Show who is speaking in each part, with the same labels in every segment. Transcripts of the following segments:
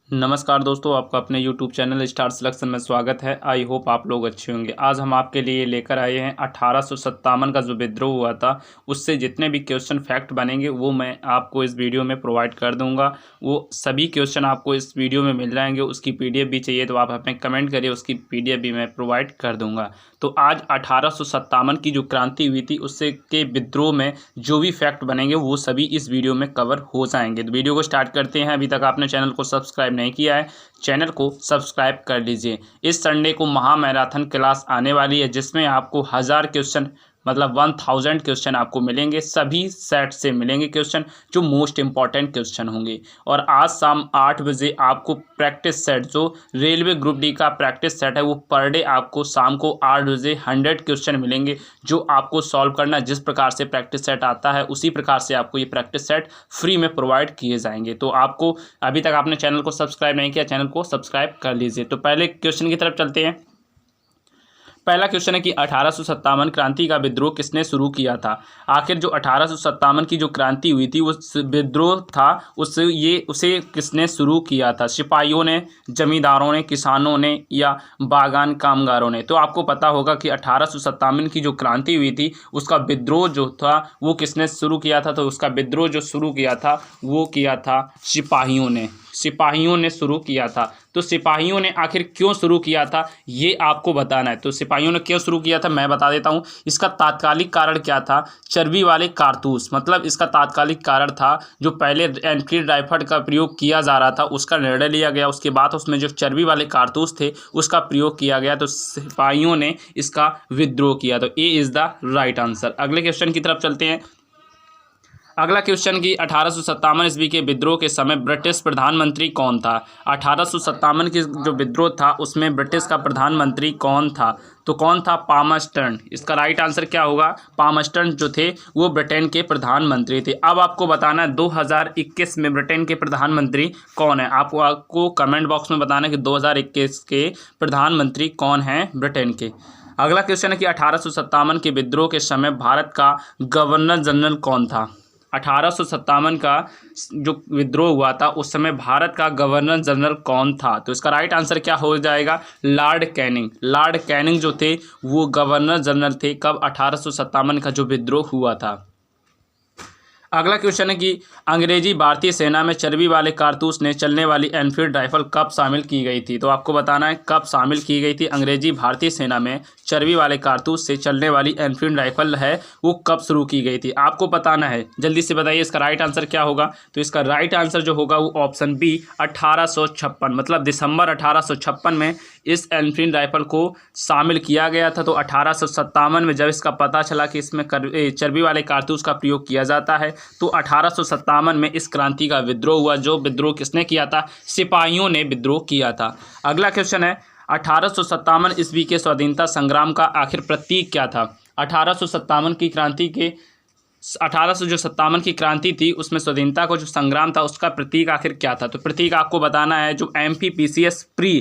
Speaker 1: नमस्कार दोस्तों, आपका अपने YouTube चैनल स्टार सिलेक्शन में स्वागत है। आई होप आप लोग अच्छे होंगे। आज हम आपके लिए लेकर आए हैं 1857 का जो विद्रोह हुआ था उससे जितने भी क्वेश्चन फैक्ट बनेंगे वो मैं आपको इस वीडियो में प्रोवाइड कर दूंगा। वो सभी क्वेश्चन आपको इस वीडियो में मिल जाएंगे। उसकी PDF भी चाहिए तो आप हमें कमेंट करिए, उसकी PDF भी मैं प्रोवाइड कर दूँगा। तो आज 1857 की जो क्रांति हुई थी उससे के विद्रोह में जो भी फैक्ट बनेंगे वो सभी इस वीडियो में कवर हो जाएंगे। तो वीडियो को स्टार्ट करते हैं। अभी तक आपने चैनल को सब्सक्राइब नहीं किया है, चैनल को सब्सक्राइब कर लीजिए। इस संडे को महामैराथन क्लास आने वाली है जिसमें आपको 1000 क्वेश्चन मतलब 1000 क्वेश्चन आपको मिलेंगे। सभी सेट से मिलेंगे क्वेश्चन जो मोस्ट इंपॉर्टेंट क्वेश्चन होंगे। और आज शाम 8 बजे आपको प्रैक्टिस सेट जो रेलवे ग्रुप डी का प्रैक्टिस सेट है वो पर डे आपको शाम को 8 बजे 100 क्वेश्चन मिलेंगे जो आपको सॉल्व करना। जिस प्रकार से प्रैक्टिस सेट आता है उसी प्रकार से आपको ये प्रैक्टिस सेट फ्री में प्रोवाइड किए जाएंगे। तो आपको अभी तक आपने चैनल को सब्सक्राइब नहीं किया, चैनल को सब्सक्राइब कर लीजिए। तो पहले क्वेश्चन की तरफ चलते हैं। पहला क्वेश्चन है कि 1857 क्रांति का विद्रोह किसने शुरू किया था। आखिर जो 1857 की जो क्रांति हुई थी उस विद्रोह था उसे किसने शुरू किया था। सिपाहियों ने, जमींदारों ने, किसानों ने या बागान कामगारों ने। तो आपको पता होगा कि 1857 की जो क्रांति हुई थी उसका विद्रोह जो था वो किसने शुरू किया था। तो उसका विद्रोह जो शुरू किया था वो किया था सिपाहियों ने शुरू किया था। तो सिपाहियों ने आखिर क्यों शुरू किया था ये आपको बताना है। तो सिपाहियों ने क्यों शुरू किया था मैं बता देता हूँ। इसका तात्कालिक कारण क्या था, चर्बी वाले कारतूस। मतलब इसका तात्कालिक कारण था जो पहले एनफील्ड राइफल का प्रयोग किया जा रहा था उसका निर्णय लिया गया। उसके बाद उसमें जो चर्बी वाले कारतूस थे उसका प्रयोग किया गया। तो सिपाहियों ने इसका विद्रोह किया। तो A is the right answer. अगले क्वेश्चन की तरफ चलते हैं। अगला क्वेश्चन की 1857 ईस्वी के विद्रोह के समय ब्रिटिश प्रधानमंत्री कौन था। 1857 की जो विद्रोह था उसमें ब्रिटिश का प्रधानमंत्री कौन था। तो कौन था, पामस्टर्न। इसका राइट आंसर क्या होगा, पामस्टर्न जो थे वो ब्रिटेन के प्रधानमंत्री थे। अब आपको बताना है 2021 में ब्रिटेन के प्रधानमंत्री कौन है। आपको कमेंट बॉक्स में बताना है कि 2021 के प्रधानमंत्री कौन हैं ब्रिटेन के। अगला क्वेश्चन है कि 1857 के विद्रोह के समय भारत का गवर्नर जनरल कौन था। 1857 का जो विद्रोह हुआ था उस समय भारत का गवर्नर जनरल कौन था। तो इसका राइट आंसर क्या हो जाएगा, लॉर्ड कैनिंग। लॉर्ड कैनिंग जो थे वो गवर्नर जनरल थे कब, 1857 का जो विद्रोह हुआ था। अगला क्वेश्चन है कि अंग्रेजी भारतीय सेना में चर्बी वाले कारतूस ने चलने वाली एनफील्ड राइफल कब शामिल की गई थी। तो आपको बताना है कब शामिल की गई थी। अंग्रेजी भारतीय सेना में चर्बी वाले कारतूस से चलने वाली एनफील्ड राइफल है वो कब शुरू की गई थी। आपको बताना है, जल्दी से बताइए इसका राइट आंसर क्या होगा। तो इसका राइट आंसर जो होगा वो ऑप्शन बी 1856 मतलब दिसंबर 1856 में इस एनफील्ड राइफल को शामिल किया गया था। तो 1857 में जब इसका पता चला कि इसमें चर्बी वाले कारतूस का प्रयोग किया जाता है तो 1857 में इस क्रांति का विद्रोह हुआ। जो विद्रोह किसने किया था, सिपाहियों ने विद्रोह किया था। अगला क्वेश्चन है 1857 ईस्वी के स्वाधीनता संग्राम का आखिर प्रतीक क्या था। 1857 की क्रांति के 1857 की क्रांति थी उसमें स्वाधीनता को जो संग्राम था उसका प्रतीक आखिर क्या था। तो प्रतीक आपको बताना है जो MPPCS प्री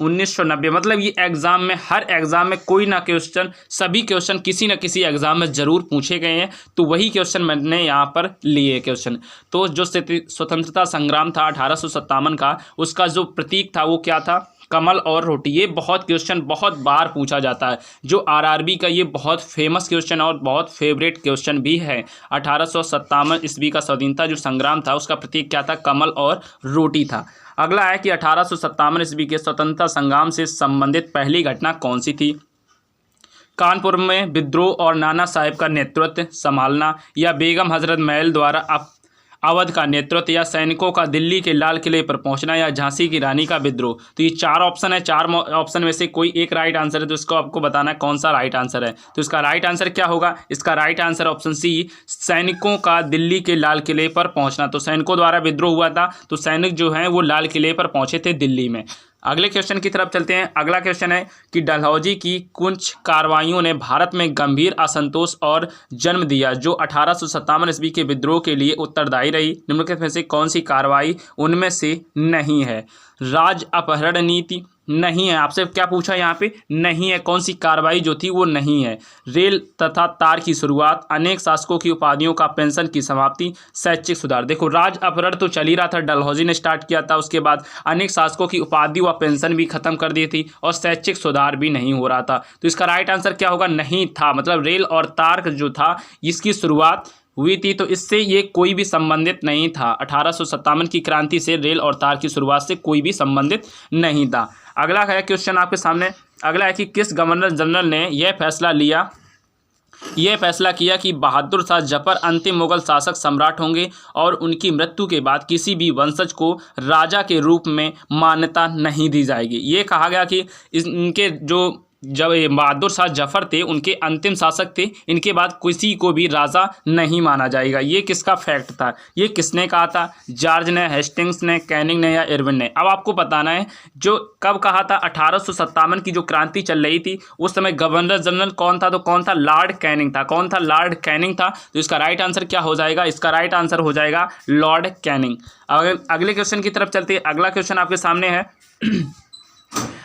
Speaker 1: 1990 मतलब ये एग्जाम में हर एग्जाम में कोई ना क्वेश्चन, सभी क्वेश्चन किसी न किसी एग्जाम में ज़रूर पूछे गए हैं। तो वही क्वेश्चन मैंने यहाँ पर लिए क्वेश्चन। तो जो स्वतंत्रता संग्राम था 1857 का उसका जो प्रतीक था वो क्या था, कमल और रोटी। ये बहुत क्वेश्चन बहुत बार पूछा जाता है। जो RRB का ये बहुत फेमस क्वेश्चन और बहुत फेवरेट क्वेश्चन भी है। 1857 ईस्वी का स्वाधीनता जो संग्राम था उसका प्रतीक क्या था, कमल और रोटी था। अगला है कि 1857 ईस्वी के स्वतंत्रता संग्राम से संबंधित पहली घटना कौन सी थी। कानपुर में विद्रोह और नाना साहेब का नेतृत्व संभालना, या बेगम हजरत महल द्वारा अवध का नेतृत्व, या सैनिकों का दिल्ली के लाल किले पर पहुंचना, या झांसी की रानी का विद्रोह। तो ये 4 ऑप्शन है, 4 ऑप्शन में से कोई एक राइट आंसर है। तो इसको आपको बताना है कौन सा राइट आंसर है। तो इसका राइट आंसर क्या होगा, इसका राइट आंसर ऑप्शन सी, सैनिकों का दिल्ली के लाल किले पर पहुंचना। तो सैनिकों द्वारा विद्रोह हुआ था तो सैनिक जो हैं वो लाल किले पर पहुंचे थे दिल्ली में। अगले क्वेश्चन की तरफ चलते हैं। अगला क्वेश्चन है कि डलहौजी की कुछ कार्रवाइयों ने भारत में गंभीर असंतोष और जन्म दिया जो 1857 ईस्वी के विद्रोह के लिए उत्तरदायी रही। निम्नलिखित में से कौन सी कार्रवाई उनमें से नहीं है। राज अपहरण नीति, नहीं है। आपसे क्या पूछा यहाँ पे, नहीं है। कौन सी कार्रवाई जो थी वो नहीं है। रेल तथा तार की शुरुआत, अनेक शासकों की उपाधियों का पेंशन की समाप्ति, शैक्षिक सुधार। देखो राज अपहरण तो चल ही रहा था, डलहौजी ने स्टार्ट किया था, उसके बाद अनेक शासकों की उपाधि व पेंशन भी खत्म कर दी थी और शैक्षिक सुधार भी नहीं हो रहा था। तो इसका राइट आंसर क्या होगा, नहीं था। मतलब रेल और तार जो था इसकी शुरुआत हुई थी, तो इससे ये कोई भी संबंधित नहीं था। 1857 की क्रांति से रेल और तार की शुरुआत से कोई भी संबंधित नहीं था। अगला है क्वेश्चन आपके सामने, अगला है कि किस गवर्नर जनरल ने यह फैसला किया कि बहादुर शाह जफर अंतिम मुगल शासक सम्राट होंगे और उनकी मृत्यु के बाद किसी भी वंशज को राजा के रूप में मान्यता नहीं दी जाएगी। ये कहा गया कि इनके जो जब ये बहादुर शाह जफर थे उनके अंतिम शासक थे, इनके बाद किसी को भी राजा नहीं माना जाएगा। ये किसका फैक्ट था, ये किसने कहा था, जॉर्ज ने, हेस्टिंग्स ने, कैनिंग ने या इरविन ने। अब आपको बताना है जो कब कहा था। 1857 की जो क्रांति चल रही थी उस समय गवर्नर जनरल कौन था, तो कौन था, लॉर्ड कैनिंग था। कौन था, लॉर्ड कैनिंग था। तो इसका राइट आंसर क्या हो जाएगा, इसका राइट आंसर हो जाएगा लॉर्ड कैनिंग। अगले क्वेश्चन की तरफ चलते हैं। अगला क्वेश्चन आपके सामने है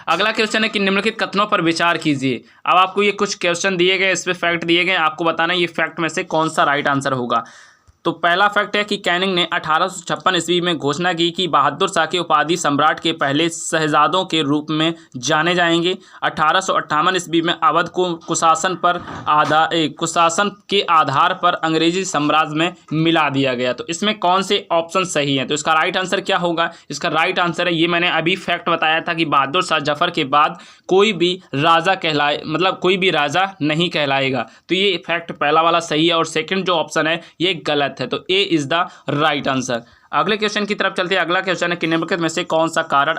Speaker 1: अगला क्वेश्चन है कि निम्नलिखित कथनों पर विचार कीजिए। अब आपको ये कुछ क्वेश्चन दिए गए, इस पे फैक्ट दिए गए, आपको बताना है ये फैक्ट में से कौन सा राइट आंसर होगा। तो पहला फैक्ट है कि कैनिंग ने 1856 ईस्वी में घोषणा की कि बहादुर शाह की उपाधि सम्राट के पहले शहजादों के रूप में जाने जाएंगे। 1858 ईस्वी में अवध को कुशासन के आधार पर अंग्रेजी साम्राज्य में मिला दिया गया। तो इसमें कौन से ऑप्शन सही हैं, तो इसका राइट आंसर क्या होगा, इसका राइट आंसर है, ये मैंने अभी फैक्ट बताया था कि बहादुर शाह जफर के बाद कोई भी राजा मतलब कोई भी राजा नहीं कहलाएगा। तो ये फैक्ट पहला वाला सही है और सेकंड जो ऑप्शन है ये गलत है। तो ए इज द राइट आंसर। अगले क्वेश्चन की तरफ चलते हैं। अगला क्वेश्चन है कि निम्नलिखित में से कौन सा कारण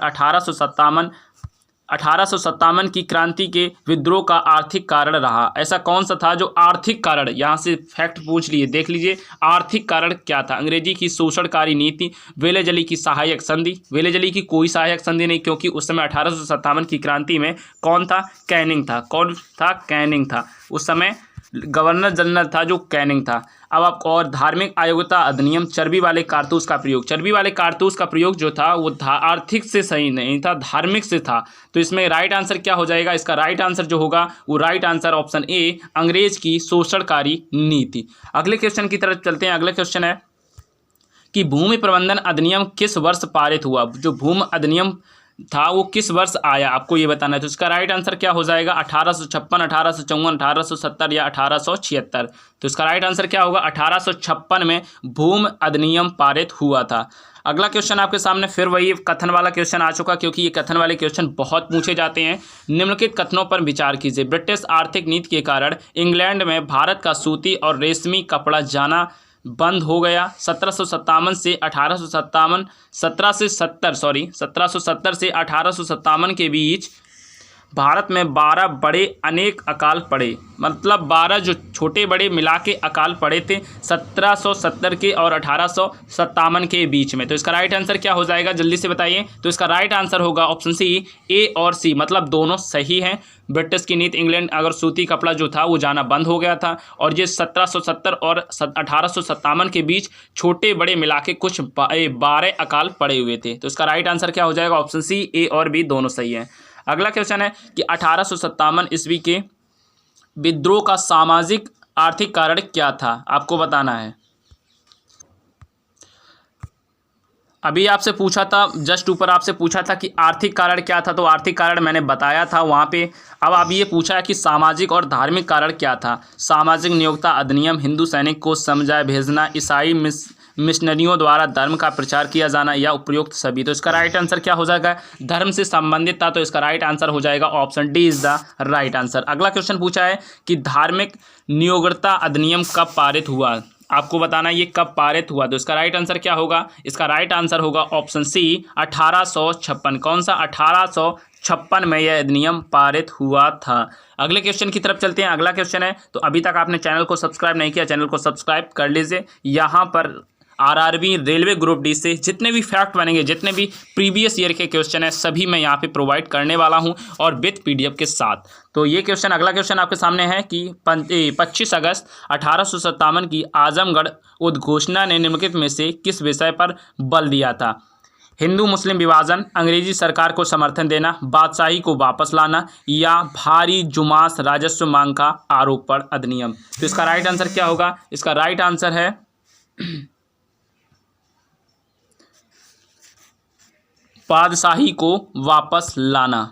Speaker 1: 1857 की क्रांति के विद्रोह का आर्थिक कारण रहा। ऐसा कौन सा था जो आर्थिक कारण, यहां से फैक्ट पूछ लिए, देख लीजिए आर्थिक कारण क्या था। अंग्रेजी की शोषणकारी नीति, वेलेजली की सहायक संधि। वेलेजली की कोई सहायक संधि नहीं, क्योंकि उस समय 1857 की क्रांति में कौन था, कैनिंग था। कौन था, कैनिंग था। उस समय गवर्नर जनरल था जो कैनिंग था। अब आप और धार्मिक अयोग्यता अधिनियम, चर्बी वाले कारतूस का प्रयोग। चर्बी वाले कारतूस का प्रयोग जो था वो आर्थिक से सही नहीं था, धार्मिक से था। तो इसमें राइट आंसर क्या हो जाएगा, इसका राइट आंसर जो होगा वो राइट आंसर ऑप्शन ए, अंग्रेज की शोषणकारी नीति। अगले क्वेश्चन की तरफ चलते हैं। अगला क्वेश्चन है कि भूमि प्रबंधन अधिनियम किस वर्ष पारित हुआ। जो भूमि अधिनियम था वो किस वर्ष आया, आपको ये बताना है। तो इसका राइट आंसर क्या हो जाएगा, 1856, 1854, 1870 या 1876। तो इसका राइट आंसर क्या होगा, 1856 में भूमि अधिनियम पारित हुआ था। अगला क्वेश्चन आपके सामने फिर वही कथन वाला क्वेश्चन आ चुका, क्योंकि ये कथन वाले क्वेश्चन बहुत पूछे जाते हैं। निम्नलिखित कथनों पर विचार कीजिए। ब्रिटिश आर्थिक नीति के कारण इंग्लैंड में भारत का सूती और रेशमी कपड़ा जाना बंद हो गया। 1770 से 1870 के बीच भारत में 12 बड़े अनेक अकाल पड़े। मतलब 12 जो छोटे बड़े मिला के अकाल पड़े थे 1770 के और 1857 के बीच में। तो इसका राइट आंसर क्या हो जाएगा, जल्दी से बताइए। तो इसका राइट आंसर होगा ऑप्शन सी, ए और सी, मतलब दोनों सही हैं। ब्रिटिश की नीति, इंग्लैंड अगर सूती कपड़ा जो था वो जाना बंद हो गया था, और ये 1770 और 1857 के बीच छोटे बड़े मिला के कुछ 12 अकाल पड़े हुए थे। तो इसका राइट आंसर क्या हो जाएगा, ऑप्शन सी, ए और बी दोनों सही हैं। अगला क्वेश्चन है कि 1857 ईस्वी के विद्रोह का सामाजिक आर्थिक कारण क्या था, आपको बताना है। अभी आपसे पूछा था, जस्ट ऊपर आपसे पूछा था कि आर्थिक कारण क्या था, तो आर्थिक कारण मैंने बताया था वहाँ पे। अब आप ये पूछा है कि सामाजिक और धार्मिक कारण क्या था। सामाजिक नियोक्ता अधिनियम, हिंदू सैनिक को समझाए भेजना, ईसाई मिशनरियों द्वारा धर्म का प्रचार किया जाना, या उपयुक्त सभी। तो इसका राइट आंसर क्या हो जाएगा, धर्म से संबंधित था। तो इसका राइट आंसर हो जाएगा option D is the right answer. अगला क्वेश्चन पूछा है कि धार्मिक नियोक्ता अधिनियम कब पारित हुआ, आपको बताना ये कब पारित हुआ। तो इसका राइट आंसर क्या होगा, इसका राइट आंसर होगा ऑप्शन सी, 1856। कौन सा, 1856 में यह अधिनियम पारित हुआ था। अगले क्वेश्चन की तरफ चलते हैं। अगला क्वेश्चन है, तो अभी तक आपने चैनल को सब्सक्राइब नहीं किया, चैनल को सब्सक्राइब कर लीजिए। यहाँ पर आरआरबी, रेलवे ग्रुप डी से जितने भी फैक्ट बनेंगे, जितने भी प्रीवियस ईयर के क्वेश्चन है, सभी मैं यहाँ पे प्रोवाइड करने वाला हूँ और विथ पीडीएफ के साथ। तो ये क्वेश्चन, अगला क्वेश्चन आपके सामने है कि 25 अगस्त 1857 की आजमगढ़ उद्घोषणा ने निम्नलिखित में से किस विषय पर बल दिया था। हिंदू मुस्लिम विभाजन, अंग्रेजी सरकार को समर्थन देना, बादशाही को वापस लाना या भारी जुमास राजस्व मांग का आरोप पर अधिनियम। तो इसका राइट आंसर क्या होगा? इसका राइट आंसर है बादशाही को वापस लाना।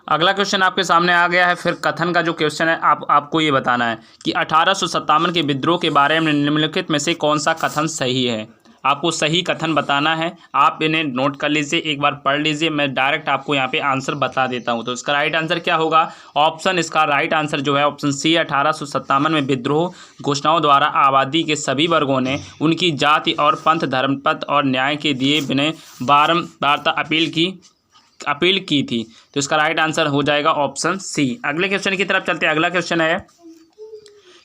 Speaker 1: अगला क्वेश्चन आपके सामने आ गया है। फिर कथन का जो क्वेश्चन है आपको ये बताना है कि 1857 के विद्रोह के बारे में निम्नलिखित में से कौन सा कथन सही है। आपको सही कथन बताना है। आप इन्हें नोट कर लीजिए, एक बार पढ़ लीजिए, मैं डायरेक्ट आपको यहाँ पे आंसर बता देता हूँ। तो इसका राइट आंसर क्या होगा? ऑप्शन, इसका राइट आंसर जो है ऑप्शन सी, 1857 में विद्रोह घोषणाओं द्वारा आबादी के सभी वर्गों ने उनकी जाति और पंथ, धर्मपथ और न्याय के दिए बिना बारंबारता अपील की थी। तो इसका राइट आंसर हो जाएगा ऑप्शन सी। अगले क्वेश्चन की तरफ चलते हैं। अगला क्वेश्चन है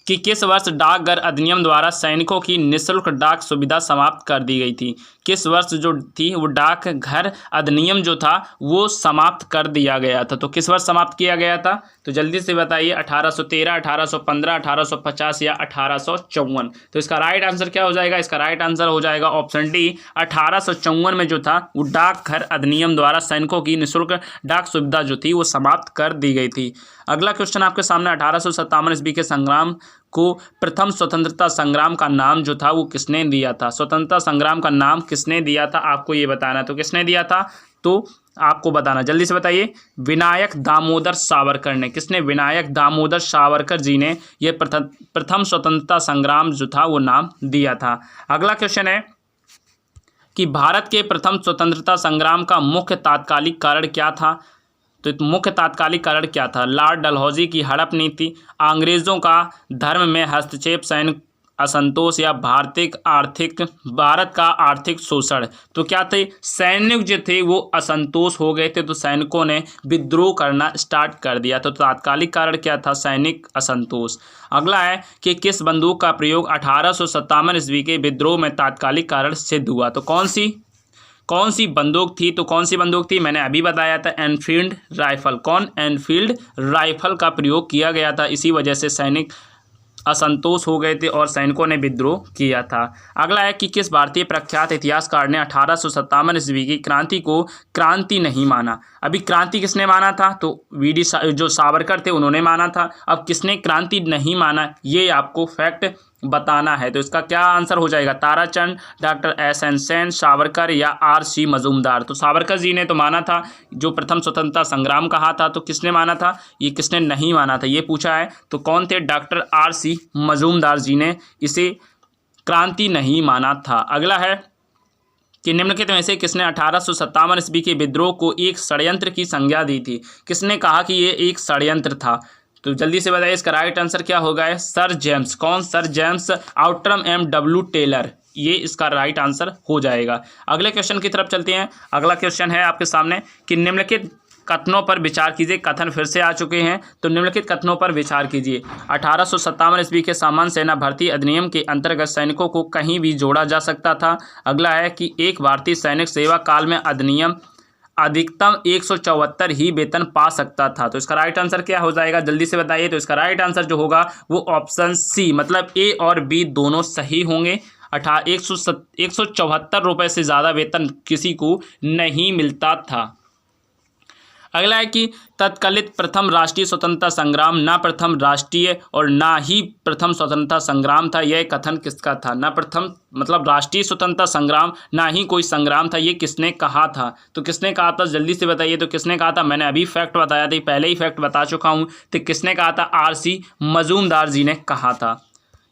Speaker 1: कि किस वर्ष डाकघर अधिनियम द्वारा सैनिकों की निःशुल्क डाक सुविधा समाप्त कर दी गई थी? किस वर्ष जो थी वो डाकघर अधिनियम जो था वो समाप्त कर दिया गया था? तो किस वर्ष समाप्त किया गया था? तो जल्दी से बताइए। 1813, 1815, 1850 या 1854? तो इसका राइट आंसर क्या हो जाएगा? इसका राइट आंसर हो जाएगा ऑप्शन डी, 1854 में जो था वो डाकघर अधिनियम द्वारा सैनिकों की निःशुल्क डाक सुविधा जो थी वो समाप्त कर दी गई थी। अगला क्वेश्चन आपके सामने, 1857 ईस्वी के संग्राम को प्रथम स्वतंत्रता संग्राम का नाम जो था वो किसने दिया था? स्वतंत्रता संग्राम का नाम किसने दिया था? आपको ये बताना है। तो किसने दिया था? तो आपको बताना, जल्दी से बताइए। विनायक दामोदर सावरकर ने। किसने? विनायक दामोदर सावरकर जी ने ये प्रथम स्वतंत्रता संग्राम जो था वो नाम दिया था। अगला क्वेश्चन है कि भारत के प्रथम स्वतंत्रता संग्राम का मुख्य तात्कालिक कारण क्या था? तो मुख्य तात्कालिक कारण क्या था? लॉर्ड डलहौजी की हड़प नीति, अंग्रेजों का धर्म में हस्तक्षेप, सैनिक असंतोष या भारत का आर्थिक शोषण। तो क्या थे? सैनिक जो थे वो असंतोष हो गए थे, तो सैनिकों ने विद्रोह करना स्टार्ट कर दिया। तो तात्कालिक कारण क्या था? सैनिक असंतोष। अगला है कि किस बंदूक का प्रयोग 1857 ईस्वी के विद्रोह में तात्कालिक कारण सिद्ध हुआ? तो कौन सी बंदूक थी? तो कौन सी बंदूक थी? मैंने अभी बताया था, एनफील्ड राइफल। एनफील्ड राइफल का प्रयोग किया गया था। इसी वजह से सैनिक असंतोष हो गए थे और सैनिकों ने विद्रोह किया था। अगला है कि किस भारतीय प्रख्यात इतिहासकार ने 1857 ईस्वी की क्रांति को क्रांति नहीं माना? अभी क्रांति किसने माना था? तो जो सावरकर थे उन्होंने माना था। अब किसने क्रांति नहीं माना ये आपको फैक्ट बताना है। तो इसका क्या आंसर हो जाएगा? Tarachand, doctor S N. सेन, सावरकर या आर.सी. मजूमदार? तो सावरकर जी ने तो माना था, जो प्रथम स्वतंत्रता संग्राम कहा था। तो किसने माना था? ये किसने नहीं माना था ये पूछा है। तो कौन थे? Doctor RC. मजूमदार जी ने इसे क्रांति नहीं माना था। अगला है कि निम्नलिखित में से किसने 1857 ईस्वी के विद्रोह को एक षड्यंत्र की संज्ञा दी थी? किसने कहा कि ये एक षड्यंत्र था? तो जल्दी से बताइए, इसका राइट आंसर क्या होगा? Sir James. कौन? Sir James Outram M.W. Taylor. ये इसका राइट आंसर हो जाएगा। अगले क्वेश्चन की तरफ चलते हैं। अगला क्वेश्चन है आपके सामने कि निम्नलिखित कथनों पर विचार कीजिए। कथन फिर से आ चुके हैं, तो निम्नलिखित कथनों पर विचार कीजिए। 1857 ईस्वी के सामान्य सेना भर्ती अधिनियम के अंतर्गत सैनिकों को कहीं भी जोड़ा जा सकता था। अगला है कि एक भारतीय सैनिक सेवा काल में अधिनियम अधिकतम 174 ही वेतन पा सकता था। तो इसका राइट आंसर क्या हो जाएगा? जल्दी से बताइए। तो इसका राइट आंसर जो होगा वो ऑप्शन सी, मतलब ए और बी दोनों सही होंगे। 174 रुपये से ज़्यादा वेतन किसी को नहीं मिलता था। अगला है कि तत्कालित प्रथम राष्ट्रीय स्वतंत्रता संग्राम ना प्रथम राष्ट्रीय और ना ही प्रथम स्वतंत्रता संग्राम था। यह कथन किसका था? ना प्रथम मतलब राष्ट्रीय स्वतंत्रता संग्राम, ना ही कोई संग्राम था। ये किसने कहा था? तो किसने कहा था? जल्दी से बताइए। तो किसने कहा था? मैंने अभी फैक्ट बताया था, पहले ही फैक्ट बता चुका हूँ। तो किसने कहा था? आर.सी. मजूमदार जी ने कहा था।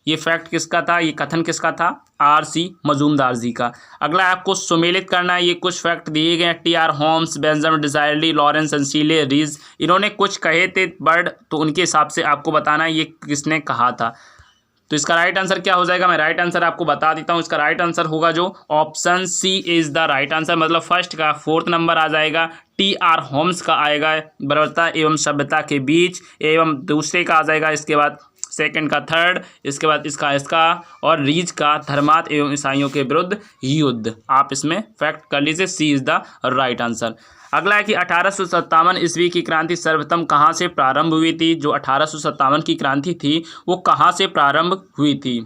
Speaker 1: ये फैक्ट किसका था? ये कथन किसका था? आर.सी. मजूमदार जी का। अगला आपको सुमेलित करना है। ये कुछ फैक्ट दिए गए हैं। T.R. होम्स, बेंजामिन डिज़ायरली, लॉरेंस एंसीले रीज, इन्होंने कुछ कहे थे वर्ड, तो उनके हिसाब से आपको बताना है ये किसने कहा था। तो इसका राइट आंसर क्या हो जाएगा? मैं राइट आंसर आपको बता देता हूँ। इसका राइट आंसर होगा जो option C is the right answer, मतलब फर्स्ट का 4th नंबर आ जाएगा। T.R. होम्स का आएगा बर्बरता एवं सभ्यता के बीच, एवं दूसरे का आ जाएगा इसके बाद सेकंड का थर्ड, इसके बाद इसका और रीच का धर्मार्थ एवं ईसाइयों के विरुद्ध युद्ध। आप इसमें फैक्ट कर लीजिए, सी इज द राइट आंसर। अगला है कि 1857 ईस्वी की क्रांति सर्वप्रथम कहाँ से प्रारंभ हुई थी। जो 1857 की क्रांति थी वो कहाँ से प्रारंभ हुई थी,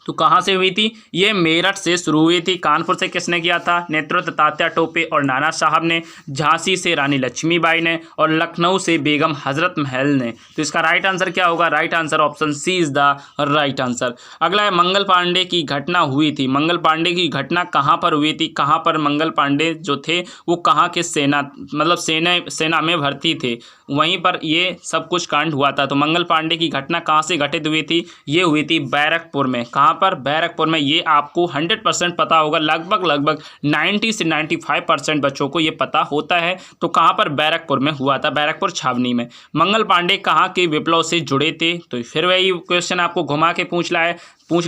Speaker 1: तो कहाँ से हुई थी, ये मेरठ से शुरू हुई थी। कानपुर से किसने किया था, नेतृत्व तात्या टोपे और नाना साहब ने। झांसी से रानी लक्ष्मीबाई ने और लखनऊ से बेगम हजरत महल ने। तो इसका राइट आंसर क्या होगा, right answer option C is the right answer. अगला है मंगल पांडे की घटना हुई थी। मंगल पांडे की घटना कहाँ पर हुई थी, कहाँ पर मंगल पांडे जो थे वो कहाँ के सेना में भर्ती थे, वहीं पर ये सब कुछ कांड हुआ था। तो मंगल पांडे की घटना कहाँ से घटित हुई थी, ये हुई थी बैरकपुर में। कहाँ पर, बैरकपुर में। ये आपको 100% पता होगा, लगभग 90 से 95% बच्चों को ये पता होता है। तो कहाँ पर, बैरकपुर में हुआ था, बैरकपुर छावनी में। मंगल पांडे कहाँ के विप्लव से जुड़े थे, तो फिर वही क्वेश्चन आपको घुमा के पूछ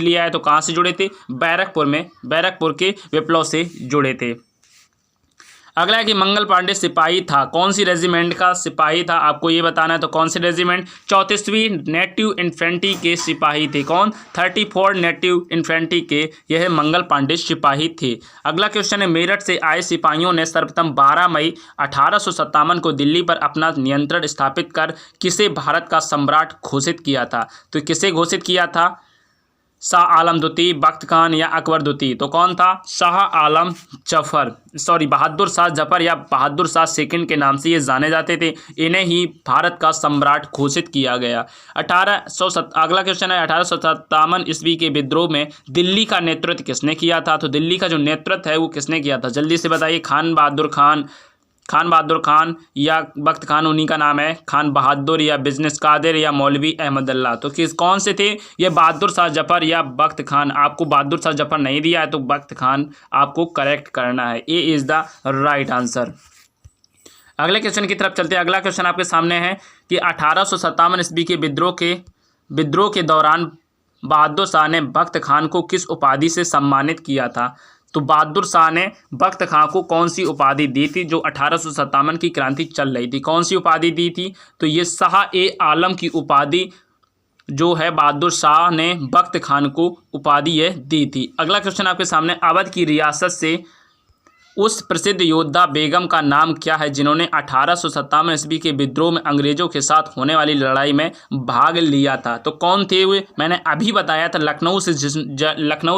Speaker 1: लिया है। तो कहाँ से जुड़े थे, बैरकपुर में, बैरकपुर के विप्लव से जुड़े थे। अगला है कि मंगल पांडे सिपाही था, कौन सी रेजिमेंट का सिपाही था, आपको ये बताना है। तो कौन सी रेजिमेंट, 34वीं नेटिव इन्फेंट्री के सिपाही थे। कौन, 34 नेटिव इन्फेंट्री के यह मंगल पांडे सिपाही थे। अगला क्वेश्चन है, मेरठ से आए सिपाहियों ने सर्वप्रथम 12 मई 1857 को दिल्ली पर अपना नियंत्रण स्थापित कर किसे भारत का सम्राट घोषित किया था। तो किसे घोषित किया था, शाह आलम द्वितीय, बख्त खान या अकबर द्वितीय। तो कौन था, शाह आलम बहादुर शाह जफर या बहादुर शाह सेकंड के नाम से ये जाने जाते थे। इन्हें ही भारत का सम्राट घोषित किया गया। अगला क्वेश्चन है, 1857 ईस्वी के विद्रोह में दिल्ली का नेतृत्व किसने किया था। तो दिल्ली का जो नेतृत्व है वो किसने किया था, जल्दी से बताइए। खान बहादुर खान या बख्त खान, उन्हीं का नाम है। खान बहादुर या बिजनेस कादिर या मौलवी अहमदुल्ला। तो कौन से थे ये, बहादुर शाह जफर या बख्त खान। आपको बहादुर शाह जफर नहीं दिया है तो बख्त खान आपको करेक्ट करना है, ए इज द राइट आंसर। अगले क्वेश्चन की तरफ चलते हैं। अगला क्वेश्चन आपके सामने है कि 1857 ईस्वी के विद्रोह के दौरान बहादुर शाह ने बख्त खान को किस उपाधि से सम्मानित किया था। तो बहादुर शाह ने बख्त खां को कौन सी उपाधि दी थी, जो 1857 की क्रांति चल रही थी, कौन सी उपाधि दी थी। तो ये शाह ए आलम की उपाधि जो है बहादुर शाह ने बख्त खान को उपाधि यह दी थी। अगला क्वेश्चन आपके सामने, अवध की रियासत से उस प्रसिद्ध योद्धा बेगम का नाम क्या है जिन्होंने 1857 ईस्वी के विद्रोह में अंग्रेजों के साथ होने वाली लड़ाई में भाग लिया था। तो कौन थे वे, मैंने अभी बताया था, लखनऊ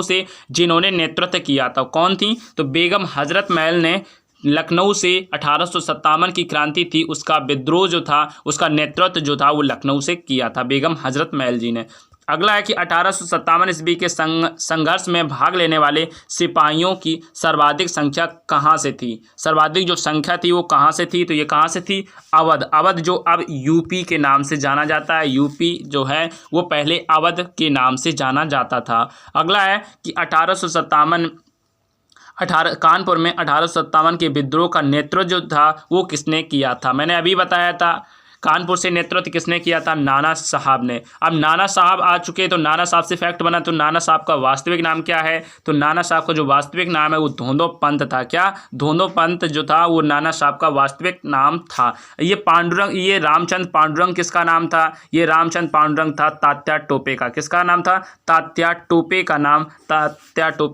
Speaker 1: से जिन्होंने नेतृत्व किया था। कौन थी, तो बेगम हजरत महल ने लखनऊ से 1857 की क्रांति थी उसका विद्रोह जो था, उसका नेतृत्व जो था वो लखनऊ से किया था बेगम हजरत महल जी ने। अगला है कि 1857 ईस्वी के संघर्ष में भाग लेने वाले सिपाहियों की सर्वाधिक संख्या कहाँ से थी। सर्वाधिक जो संख्या थी वो कहाँ से थी, तो ये कहाँ से थी, अवध जो अब यूपी के नाम से जाना जाता है। यूपी जो है वो पहले अवध के नाम से जाना जाता था। अगला है कि कानपुर में 1857 के विद्रोह का नेतृत्व जो था वो किसने किया था। मैंने अभी बताया था कानपुर से नेतृत्व किसने किया था, नाना साहब ने। अब नाना साहब आ चुके तो नाना साहब से फैक्ट बना। तो नाना साहब का वास्तविक नाम क्या है, तो नाना साहब का जो वास्तविक नाम है वो धोंदो पंत था। क्या, धोंदो पंत जो था वो नाना साहब का वास्तविक नाम था। ये रामचंद्र पांडुरंग किसका नाम था, ये रामचंद्र पांडुरंग था तात्या टोपे का। किसका नाम था, तात्या टोपे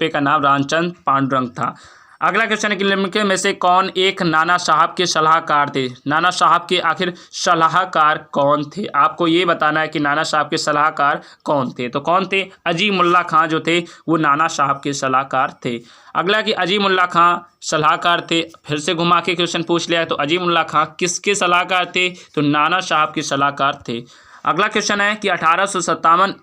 Speaker 1: का नाम रामचंद्र पांडुरंग था। अगला क्वेश्चन है कि निम्नलिखित में से कौन एक नाना साहब के सलाहकार थे। नाना साहब के आखिर सलाहकार कौन थे, आपको ये बताना है कि नाना साहब के सलाहकार कौन थे। तो कौन थे, अजीमुल्ला खां जो थे वो नाना साहब के सलाहकार थे। अगला कि अजीमुल्ला खां सलाहकार थे, फिर से घुमा के क्वेश्चन पूछ लिया है। तो अजीमुल्ला खां किसके सलाहकार थे, तो नाना साहब के सलाहकार थे। अगला क्वेश्चन है कि 1857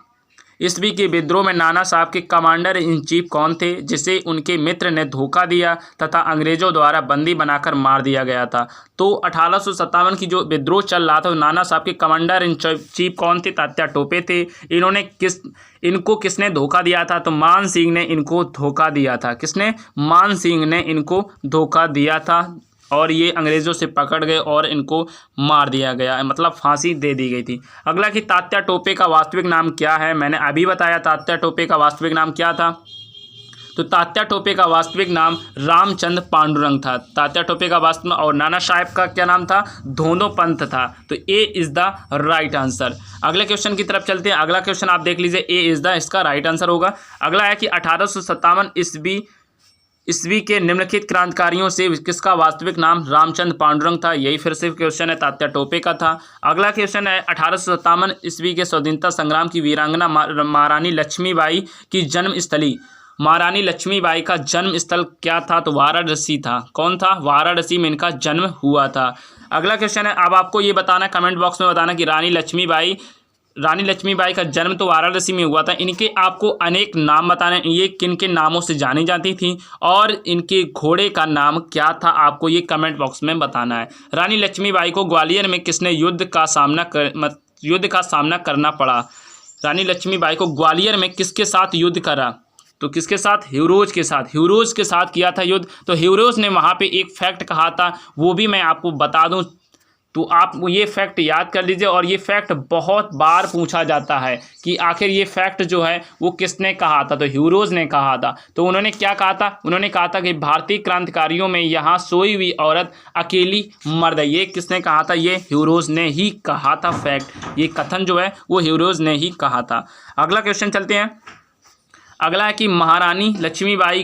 Speaker 1: ईस्वी के विद्रोह में नाना साहब के कमांडर इन चीफ कौन थे जिसे उनके मित्र ने धोखा दिया तथा अंग्रेजों द्वारा बंदी बनाकर मार दिया गया था। तो 1857 की जो विद्रोह चल रहा था तो नाना साहब के कमांडर इन चीफ कौन थे, तात्या टोपे थे। इनको किसने धोखा दिया था, तो मान सिंह ने इनको धोखा दिया था। किसने, मान सिंह ने इनको धोखा दिया था और ये अंग्रेज़ों से पकड़ गए और इनको मार दिया गया, मतलब फांसी दे दी गई थी। अगला कि तात्या टोपे का वास्तविक नाम क्या है, मैंने अभी बताया तात्या टोपे का वास्तविक नाम क्या था। तो तात्या टोपे का वास्तविक नाम रामचंद्र पांडुरंग था। तात्या टोपे का वास्तविक, और नाना साहेब का क्या नाम था? धोंदो पंत था। तो A is the right answer. अगले क्वेश्चन की तरफ चलते हैं। अगला क्वेश्चन आप देख लीजिए, ए इज़ द इसका राइट आंसर होगा। अगला है कि 1857 ईस्वी के निम्नलिखित क्रांतिकारियों से किसका वास्तविक नाम रामचंद्र पांडुरंग था? यही फिर से क्वेश्चन है, तात्या टोपे का था। अगला क्वेश्चन है 1857 ईस्वी के स्वतंत्रता संग्राम की वीरांगना महारानी लक्ष्मीबाई की जन्मस्थली, महारानी लक्ष्मीबाई का जन्म स्थल क्या था? तो वाराणसी था। कौन था? वाराणसी में इनका जन्म हुआ था। अगला क्वेश्चन है, अब आपको ये बताना, कमेंट बॉक्स में बताना कि रानी लक्ष्मीबाई का जन्म तो वाराणसी में हुआ था। इनके आपको अनेक नाम बताने, ये किन किन नामों से जानी जाती थी और इनके घोड़े का नाम क्या था, आपको ये कमेंट बॉक्स में बताना है। रानी लक्ष्मीबाई को ग्वालियर में किसने युद्ध का सामना करना पड़ा? रानी लक्ष्मीबाई को ग्वालियर में किसके साथ युद्ध करा? तो किसके साथ? ह्यूरोज के साथ। ह्यूरोज के साथ किया था युद्ध। तो ह्यूरोज ने वहाँ पे एक फैक्ट कहा था, वो भी मैं आपको बता दूं, तो आप ये फैक्ट याद कर लीजिए। और ये फैक्ट बहुत बार पूछा जाता है कि आखिर ये फैक्ट जो है वो किसने कहा था? तो ह्यूरोज ने कहा था। तो उन्होंने क्या कहा था? उन्होंने कहा था कि भारतीय क्रांतिकारियों में यहाँ सोई हुई औरत अकेली मर्द है। ये किसने कहा था? ये ह्यूरोज ने ही कहा था। फैक्ट, ये कथन जो है वो ह्यूरोज ने ही कहा था। अगला क्वेश्चन चलते हैं। अगला है कि महारानी लक्ष्मीबाई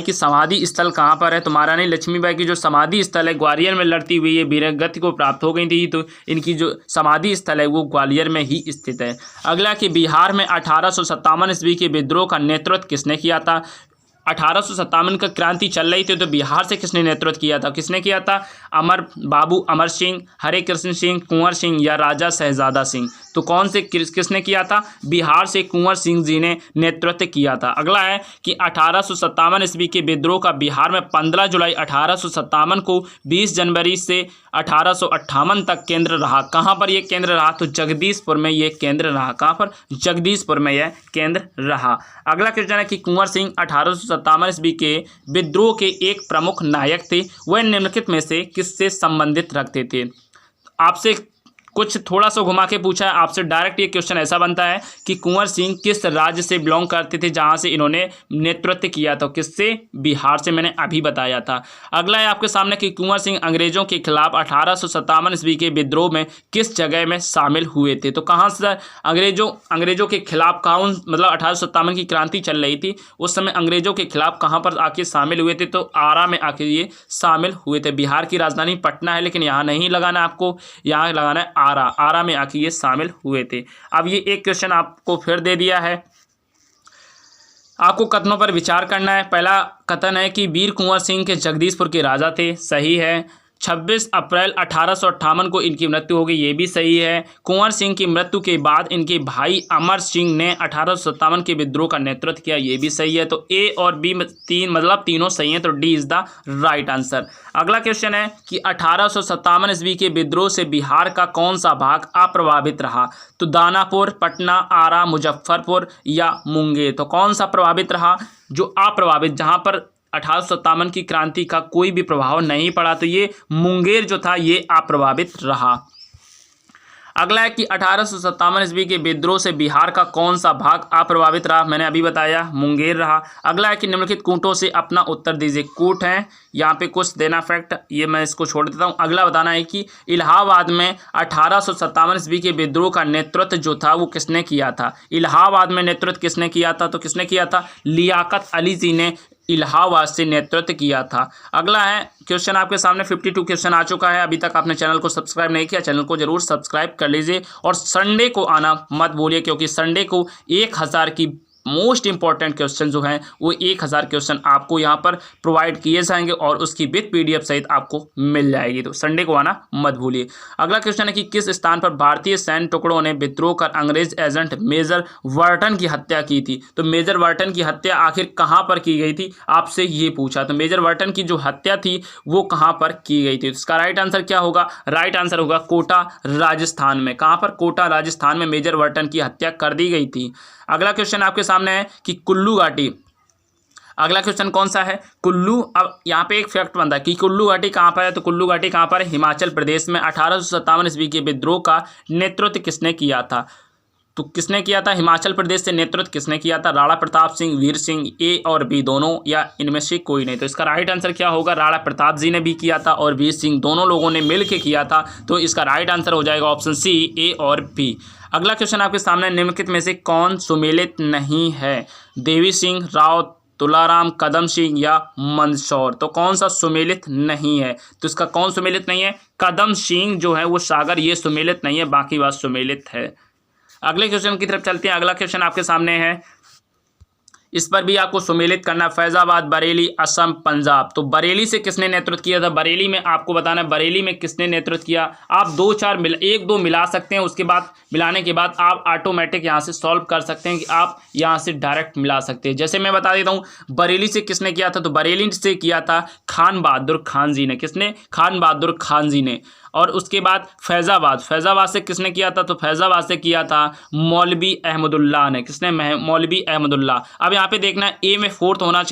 Speaker 1: की समाधि स्थल कहाँ पर है? तो महारानी लक्ष्मीबाई की जो समाधि स्थल है ग्वालियर में लड़ती हुई ये वीरगति को प्राप्त हो गई थी। तो इनकी जो समाधि स्थल है वो ग्वालियर में ही स्थित है। अगला कि बिहार में 1857 ईस्वी के विद्रोह का नेतृत्व किसने किया था? 1857 का क्रांति चल रही थी, तो बिहार से किसने नेतृत्व किया था? किसने किया था? अमर सिंह, हरे कृष्ण सिंह, कुंवर सिंह या राजा शहजादा सिंह? तो कौन से किसने किया था? बिहार से कुंवर सिंह जी ने नेतृत्व किया था। अगला है कि 1857 ईस्वी के विद्रोह का बिहार में 15 जुलाई 1857 को 20 जनवरी से 1858 तक केंद्र रहा। कहाँ पर यह केंद्र रहा? तो जगदीशपुर में यह केंद्र रहा। कहाँ पर? जगदीशपुर में यह केंद्र रहा। अगला क्वेश्चन है कि कुंवर सिंह 1857 ईस्वी के विद्रोह के एक प्रमुख नायक थे, वह निम्नलिखित में से किससे संबंधित रखते थे? आपसे कुछ थोड़ा सा घुमा के पूछा है आपसे, डायरेक्ट ये क्वेश्चन ऐसा बनता है कि कुंवर सिंह किस राज्य से बिलोंग करते थे जहां से इन्होंने नेतृत्व किया था? किससे? बिहार से, मैंने अभी बताया था। अगला है आपके सामने कि कुंवर सिंह अंग्रेजों के खिलाफ 1857 ईस्वी के विद्रोह में किस जगह में शामिल हुए थे? तो कहाँ से अंग्रेजों के खिलाफ कौन, मतलब 1857 की क्रांति चल रही थी उस समय अंग्रेजों के खिलाफ कहाँ पर आके शामिल हुए थे? तो आरा में आके ये शामिल हुए थे। बिहार की राजधानी पटना है, लेकिन यहाँ नहीं लगाना, आपको यहाँ लगाना है आरा में आके ये शामिल हुए थे। अब ये एक क्वेश्चन आपको फिर दे दिया है, आपको कथनों पर विचार करना है। पहला कथन है कि वीर कुंवर सिंह के जगदीशपुर के राजा थे, सही है। 26 अप्रैल 1858 को इनकी मृत्यु हो गई, ये भी सही है। कुंवर सिंह की मृत्यु के बाद इनके भाई अमर सिंह ने 1857 के विद्रोह का नेतृत्व किया, ये भी सही है। तो ए और बी तीनों सही हैं, तो D is the right answer. अगला क्वेश्चन है कि 1857 ईस्वी के विद्रोह से बिहार का कौन सा भाग अप्रभावित रहा? तो दानापुर, पटना, आरा, मुजफ्फरपुर या मुंगेर? तो कौन सा प्रभावित रहा? जो अप्रभावित, जहाँ पर 1857 की क्रांति का कोई भी प्रभाव नहीं पड़ा, तो ये मुंगेर जो था ये अप्रभावित रहा। अगला है कि 1857 ईस्वी के विद्रोह से बिहार का कौन सा भाग अप्रभावित रहा? मैंने अभी बताया, मुंगेर रहा। अगला है कि निम्नलिखित कूटों से अपना उत्तर दीजिए। कूट है, यहाँ पे कुछ देना फैक्ट, ये मैं इसको छोड़ देता हूँ। अगला बताना है कि इलाहाबाद में 1857 ईस्वी के विद्रोह का नेतृत्व जो था वो किसने किया था? इलाहाबाद में नेतृत्व किसने किया था? तो किसने किया था? लियाकत अली जी ने इलाहाबाद से नेतृत्व किया था। अगला है क्वेश्चन आपके सामने 52 क्वेश्चन आ चुका है। अभी तक आपने चैनल को सब्सक्राइब नहीं किया, चैनल को जरूर सब्सक्राइब कर लीजिए और संडे को आना मत भूलिए, क्योंकि संडे को 1000 की मोस्ट इंपॉर्टेंट क्वेश्चन जो हैं वो 1000 क्वेश्चन आपको यहाँ पर प्रोवाइड किए जाएंगे और उसकी विद PDF सहित आपको मिल जाएगी, तो संडे को आना मत भूलिए। अगला क्वेश्चन है कि किस स्थान पर भारतीय सैन्य टुकड़ों ने विद्रोह कर अंग्रेज एजेंट मेजर वर्टन की हत्या की थी? तो मेजर वर्टन की हत्या आखिर कहाँ पर की गई थी, आपसे ये पूछा। तो मेजर वर्टन की जो हत्या थी वो कहाँ पर की गई थी? इसका राइट आंसर क्या होगा? राइट आंसर होगा कोटा, राजस्थान में। कहाँ पर? कोटा, राजस्थान में मेजर वर्टन की हत्या कर दी गई थी। अगला क्वेश्चन आपके सामने है कि कुल्लू घाटी, अगला क्वेश्चन कौन सा है? कुल्लू। अब यहाँ पे एक फैक्ट बनता है कि कुल्लू घाटी कहाँ पर है? तो कुल्लू घाटी कहाँ पर है? हिमाचल प्रदेश में। 1857 ईस्वी के विद्रोह का नेतृत्व किसने किया था? तो किसने किया था? हिमाचल प्रदेश से नेतृत्व किसने किया था? राणा प्रताप सिंह, वीर सिंह, ए और बी दोनों, या इनमें से कोई नहीं? तो इसका राइट आंसर क्या होगा? राणा प्रताप जी ने भी किया था और वीर सिंह, दोनों लोगों ने मिल के किया था। तो इसका राइट आंसर हो जाएगा ऑप्शन सी, ए और बी। अगला क्वेश्चन आपके सामने, निम्नलिखित में से कौन सुमेलित नहीं है? देवी सिंह, राव तुलाराम, कदम सिंह या मंदसौर? तो कौन सा सुमेलित नहीं है? तो इसका कौन सुमेलित नहीं है? कदम सिंह जो है वो सागर, ये सुमेलित नहीं है, बाकी बात सुमेलित है। अगले क्वेश्चन की तरफ चलते हैं। अगला क्वेश्चन आपके सामने है, इस पर भी आपको सुमेलित करना, फैजाबाद, बरेली, असम, पंजाब। तो बरेली से किसने नेतृत्व किया था? बरेली में आपको बताना है बरेली में किसने नेतृत्व किया। आप 1-2 मिला सकते हैं, उसके बाद मिलाने के बाद आप ऑटोमेटिक यहाँ से सॉल्व कर सकते हैं कि आप यहाँ से डायरेक्ट मिला सकते हैं। जैसे मैं बता देता हूँ, बरेली से किसने किया था? तो बरेली से किया था खान बहादुर खान जी ने। किसने? खान बहादुर खान जी ने। और उसके बाद फैज़ाबाद से किसने किया था? तो फैज़ाबाद से किया था मौलवी अहमदुल्लाह ने। किसने? मौलवी अहमदुल्लाह। अब यहाँ पे देखना है, ए में फोर्थ होना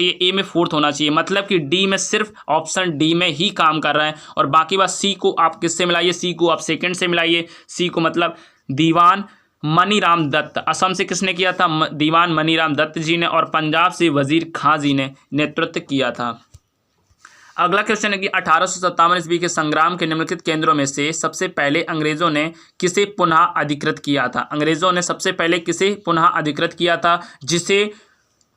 Speaker 1: चाहिए, मतलब कि डी में सिर्फ ऑप्शन डी में ही काम कर रहा है, और बाकी बात सी को आप किससे मिलाइए? सी को आप सेकंड से मिलाइए। सी को मतलब दीवान मनीराम दत्त। असम से किसने किया था? दीवान मनीराम दत्त जी ने। और पंजाब से वजीर खां जी ने नेतृत्व किया था। अगला क्वेश्चन है कि 1857 ईस्वी के संग्राम के निम्नलिखित केंद्रों में से सबसे पहले अंग्रेजों ने किसे पुनः अधिकृत किया था? अंग्रेजों ने सबसे पहले किसे पुनः अधिकृत किया था, जिसे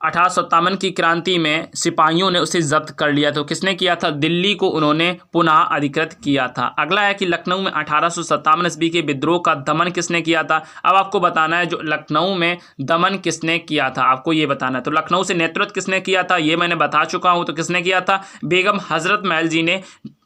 Speaker 1: 1857 की क्रांति में सिपाहियों ने उसे जब्त कर लिया? तो किसने किया था? दिल्ली को उन्होंने पुनः अधिकृत किया था। अगला है कि लखनऊ में 1857 ईस्वी के विद्रोह का दमन किसने किया था? अब आपको बताना है जो लखनऊ में दमन किसने किया था, आपको ये बताना है। तो लखनऊ से नेतृत्व किसने किया था, ये मैंने बता चुका हूँ। तो किसने किया था? बेगम हजरत महल जी ने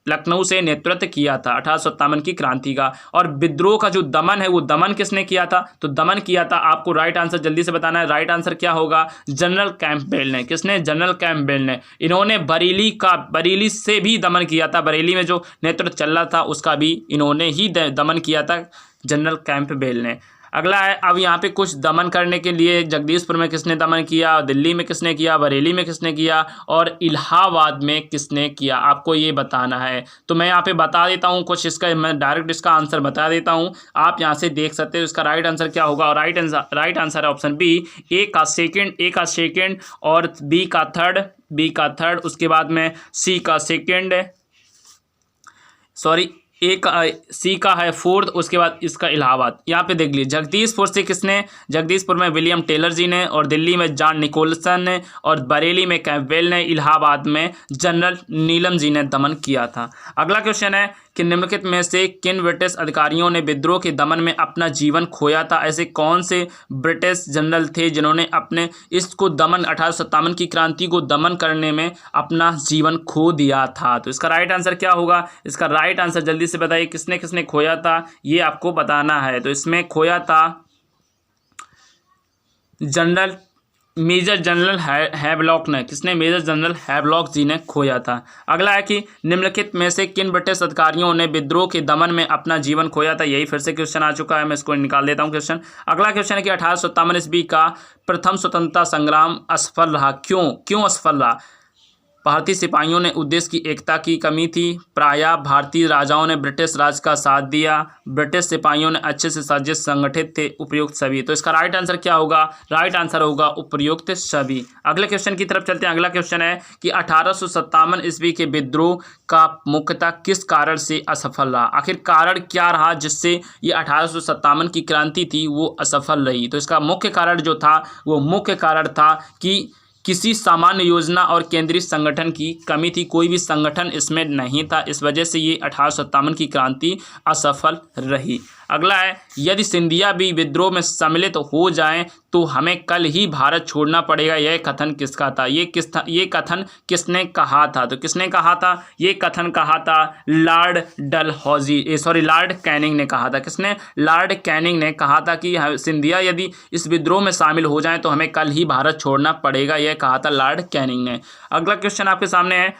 Speaker 1: लखनऊ से नेतृत्व किया था 1857 की क्रांति का। और विद्रोह का जो दमन है वो दमन किसने किया था? तो दमन किया था, आपको राइट आंसर जल्दी से बताना है। राइट आंसर क्या होगा? जनरल कैंपबेल ने। किसने? जनरल कैंपबेल ने। इन्होंने बरेली से भी दमन किया था, बरेली में जो नेतृत्व चल रहा था उसका भी इन्होंने ही दमन किया था, जनरल कैंपबेल ने। अगला है, अब यहाँ पे कुछ दमन करने के लिए जगदीशपुर में किसने दमन किया, दिल्ली में किसने किया, बरेली में किसने किया और इलाहाबाद में किसने किया, आपको ये बताना है। तो मैं यहाँ पे बता देता हूँ कुछ, इसका मैं डायरेक्ट इसका आंसर बता देता हूँ, आप यहाँ से देख सकते हो इसका राइट आंसर क्या होगा। और राइट आंसर है ऑप्शन बी, ए का सेकेंड और बी का थर्ड, उसके बाद में सी का सेकेंड, सॉरी सी का है फोर्थ, उसके बाद इसका इलाहाबाद। यहाँ पे देख लीजिए, जगदीशपुर से किसने, जगदीशपुर में विलियम टेलर जी ने, और दिल्ली में जॉन निकोलसन ने, और बरेली में कैंपबेल ने, इलाहाबाद में जनरल नीलम जी ने दमन किया था। अगला क्वेश्चन है कि निम्नलिखित में से किन ब्रिटिश अधिकारियों ने विद्रोह के दमन में अपना जीवन खोया था? ऐसे कौन से ब्रिटिश जनरल थे जिन्होंने अपने इसको दमन 1857 की क्रांति को दमन करने में अपना जीवन खो दिया था? तो इसका राइट आंसर क्या होगा? इसका राइट आंसर जल्दी से बताइए, किसने किसने खोया था, ये आपको बताना है। तो इसमें खोया था मेजर जनरल हैवलॉक ने। किसने? मेजर जनरल हैवलॉक जी ने खोया था। अगला है कि निम्नलिखित में से किन ब्रिटिश अधिकारियों ने विद्रोह के दमन में अपना जीवन खोया था? यही फिर से क्वेश्चन आ चुका है, मैं इसको निकाल देता हूं क्वेश्चन। अगला क्वेश्चन है कि 1857 ईस्वी का प्रथम स्वतंत्रता संग्राम असफल रहा, क्यों असफल रहा? भारतीय सिपाहियों ने उद्देश्य की एकता की कमी थी, प्रायः भारतीय राजाओं ने ब्रिटिश राज का साथ दिया, ब्रिटिश सिपाहियों ने अच्छे से साजिश संगठित थे, उपयुक्त सभी। तो इसका राइट आंसर क्या होगा? राइट आंसर होगा उपयुक्त सभी। अगले क्वेश्चन की तरफ चलते हैं। अगला क्वेश्चन है कि 1857 ईस्वी के विद्रोह का मुख्यतः किस कारण से असफल रहा? आखिर कारण क्या रहा जिससे ये 1857 की क्रांति थी वो असफल रही? तो इसका मुख्य कारण जो था वो मुख्य कारण था कि किसी सामान्य योजना और केंद्रीय संगठन की कमी थी, कोई भी संगठन इसमें नहीं था, इस वजह से ये 1857 की क्रांति असफल रही। अगला है, यदि सिंधिया भी विद्रोह में सम्मिलित हो जाएं तो हमें कल ही भारत छोड़ना पड़ेगा, यह कथन किसका था? ये कथन किसने कहा था? तो किसने कहा था? ये कथन कहा था लॉर्ड कैनिंग ने कहा था। किसने? लॉर्ड कैनिंग ने कहा था कि सिंधिया यदि इस विद्रोह में शामिल हो जाएं तो हमें कल ही भारत छोड़ना पड़ेगा, यह कहा था लॉर्ड कैनिंग ने। अगला क्वेश्चन आपके सामने है,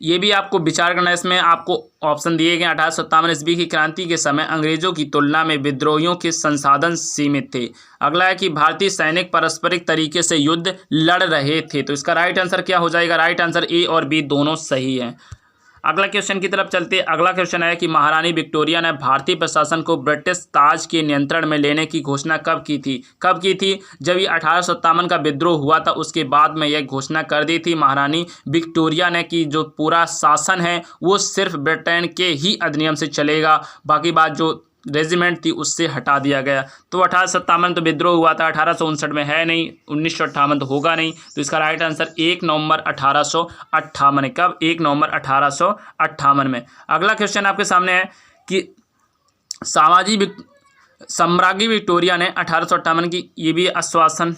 Speaker 1: ये भी आपको विचार करना है, इसमें आपको ऑप्शन दिए गए। 1857 ईस्वी की क्रांति के समय अंग्रेजों की तुलना में विद्रोहियों के संसाधन सीमित थे। अगला है कि भारतीय सैनिक पारस्परिक तरीके से युद्ध लड़ रहे थे। तो इसका राइट आंसर क्या हो जाएगा? राइट आंसर ए और बी दोनों सही है। अगला क्वेश्चन की तरफ चलते हैं। अगला क्वेश्चन है कि महारानी विक्टोरिया ने भारतीय प्रशासन को ब्रिटिश ताज के नियंत्रण में लेने की घोषणा कब की थी? कब की थी? जब ये 1857 का विद्रोह हुआ था उसके बाद में यह घोषणा कर दी थी महारानी विक्टोरिया ने कि जो पूरा शासन है वो सिर्फ ब्रिटेन के ही अधिनियम से चलेगा, बाकी बात जो रेजिमेंट थी उससे हटा दिया गया। तो 1857 तो विद्रोह हुआ था, 1859 में है नहीं, 1958 तो होगा नहीं। तो इसका राइट आंसर 1 नवंबर 1858 है। कब? 1 नवंबर 1858 में। अगला क्वेश्चन आपके सामने है कि साम्राज्ञी विक्टोरिया ने 1858 की, ये भी आश्वासन,